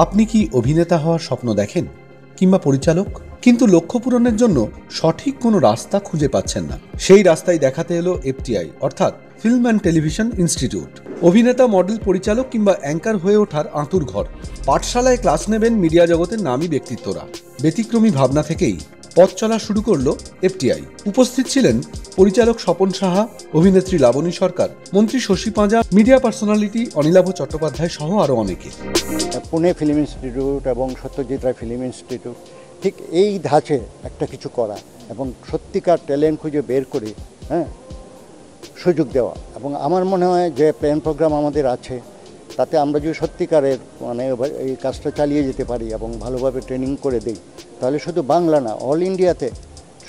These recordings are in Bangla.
আপনি কি অভিনেতা হওয়ার স্বপ্ন দেখেন কিংবা পরিচালক, কিন্তু লক্ষ্য পূরণের জন্য সঠিক কোনো রাস্তা খুঁজে পাচ্ছেন না? সেই রাস্তাই দেখাতে এলো এফটিআই অর্থাৎ ফিল্ম অ্যান্ড টেলিভিশন ইনস্টিটিউট। অভিনেতা, মডেল, পরিচালক কিংবা অ্যাঙ্কার হয়ে ওঠার আঁতুর ঘর। পাঠশালায় ক্লাস নেবেন মিডিয়া জগতের নামী ব্যক্তিত্বরা। ব্যতিক্রমী ভাবনা থেকেই পথ চলা শুরু করলো এফটিআই। উপস্থিত ছিলেন পরিচালক স্বপন সাহা, অভিনেত্রী লাবণী সরকার, মন্ত্রী শশী পাঁজা, মিডিয়া পার্সোনালিটি অনিলাভ চট্টোপাধ্যায় সহ আরও অনেকে। পুনে ফিল্ম ইনস্টিটিউট এবং সত্যজিৎ রায় ফিল্ম ইনস্টিটিউট ঠিক এই ধাঁচে একটা কিছু করা এবং সত্যিকার ট্যালেন্ট খুঁজে বের করে সুযোগ দেওয়া। এবং আমার মনে হয় যে প্ল্যান প্রোগ্রাম আমাদের আছে, তাতে আমরা যদি সত্যিকারের এই কাজটা চালিয়ে যেতে পারি এবং ভালোভাবে ট্রেনিং করে দিই, তাহলে শুধু বাংলা না, অল ইন্ডিয়াতে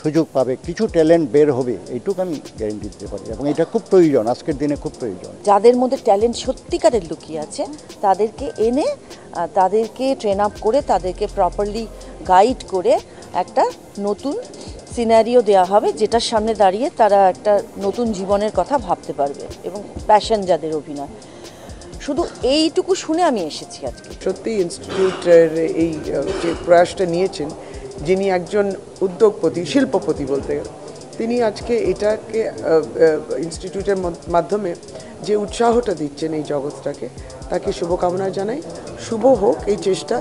সুযোগ পাবে, কিছু ট্যালেন্ট বের হবে, এইটুকু আমি গ্যারেন্টি দিতে পারি। এবং এটা খুব প্রয়োজন, আজকের দিনে খুব প্রয়োজন। যাদের মধ্যে ট্যালেন্ট সত্যিকারের লুকিয়ে আছে তাদেরকে এনে তাদেরকে ট্রেন আপ করে তাদেরকে প্রপারলি গাইড করে একটা নতুন সিনারিও দেওয়া হবে, যেটার সামনে দাঁড়িয়ে তারা একটা নতুন জীবনের কথা ভাবতে পারবে এবং প্যাশন যাদের অভিনয়। শুধু এইটুকু শুনে আমি এসেছি আজকে। সত্যি ইনস্টিটিউটের এই যে প্রয়াসটা নিয়েছেন, যিনি একজন উদ্যোগপতি, শিল্পপতি বলতে গেলে, তিনি আজকে এটাকে ইনস্টিটিউটের মাধ্যমে যে উৎসাহটা দিচ্ছেন এই জগৎটাকে, তাকে শুভকামনা জানাই। শুভ হোক এই চেষ্টা।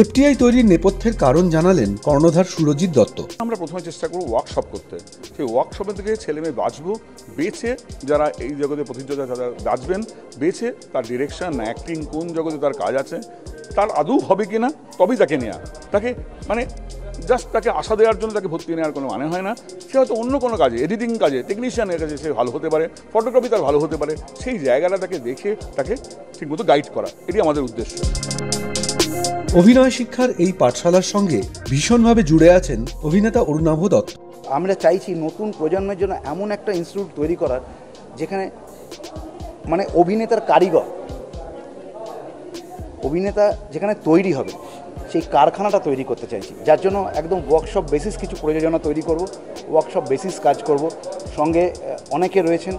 এফটিআই তৈরির নেপথ্যের কারণ জানালেন কর্ণধার সুরজিৎ দত্ত। আমরা প্রথমে চেষ্টা করবো ওয়ার্কশপ করতে। সেই ওয়ার্কশপে থেকে ছেলে মেয়ে বাঁচবো, বেছে যারা এই জগতে প্রতিযোগিতা তারা বাঁচবেন, বেছে তার ডিরেকশন, অ্যাক্টিং, কোন জগতে তার কাজ আছে, তার আদৌ হবে কিনা, তবেই তাকে নেওয়া। তাকে জাস্ট তাকে আশা দেওয়ার জন্য তাকে ভর্তি নেওয়ার কোনো মানে হয় না। সে হয়তো অন্য কোনো কাজে, এডিটিং কাজে, টেকনিশিয়ানের কাছে সে ভালো হতে পারে, ফটোগ্রাফি তার ভালো হতে পারে, সেই জায়গাটা তাকে দেখে তাকে ঠিকমতো গাইড করা, এটি আমাদের উদ্দেশ্য। অভিনয় শিক্ষার এই পাঠশালার সঙ্গে ভীষণভাবে জুড়ে আছেন অভিনেতা অরুণাভ দত্ত। আমরা চাইছি নতুন প্রজন্মের জন্য এমন একটা ইনস্টিটিউট তৈরি করার, যেখানে অভিনেতার কারিগর, অভিনেতা যেখানে তৈরি হবে, সেই কারখানাটা তৈরি করতে চাইছি। যার জন্য একদম ওয়ার্কশপ বেসিস কিছু প্রযোজনা তৈরি করব, ওয়ার্কশপ বেসিস কাজ করব। সঙ্গে অনেকে রয়েছেন,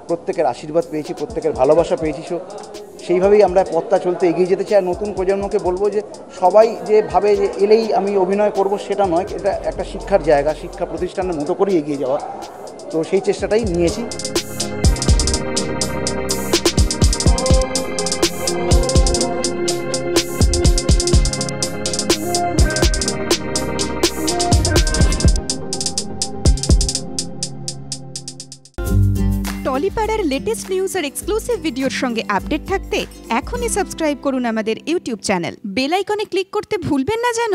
প্রত্যেকের আশীর্বাদ পেয়েছি, প্রত্যেকের ভালোবাসা পেয়েছি। সেইভাবেই আমরা পথটা চলতে এগিয়ে যেতে চাই। আর নতুন প্রজন্মকে বলবো যে সবাই যে ভাবে যে এলেই আমি অভিনয় করব, সেটা নয়। এটা একটা শিক্ষার জায়গা, শিক্ষা প্রতিষ্ঠানের মতো করেই এগিয়ে যাওয়া। তো সেই চেষ্টাটাই নিয়েছি। টলিপাড়ার লেটেস্ট নিউজ আর এক্সক্লুসিভ ভিডিওর সঙ্গে আপডেট থাকতে এখনই সাবস্ক্রাইব করুন আমাদের ইউটিউব চ্যানেল। বেল আইকনে ক্লিক করতে ভুলবেন না যেন।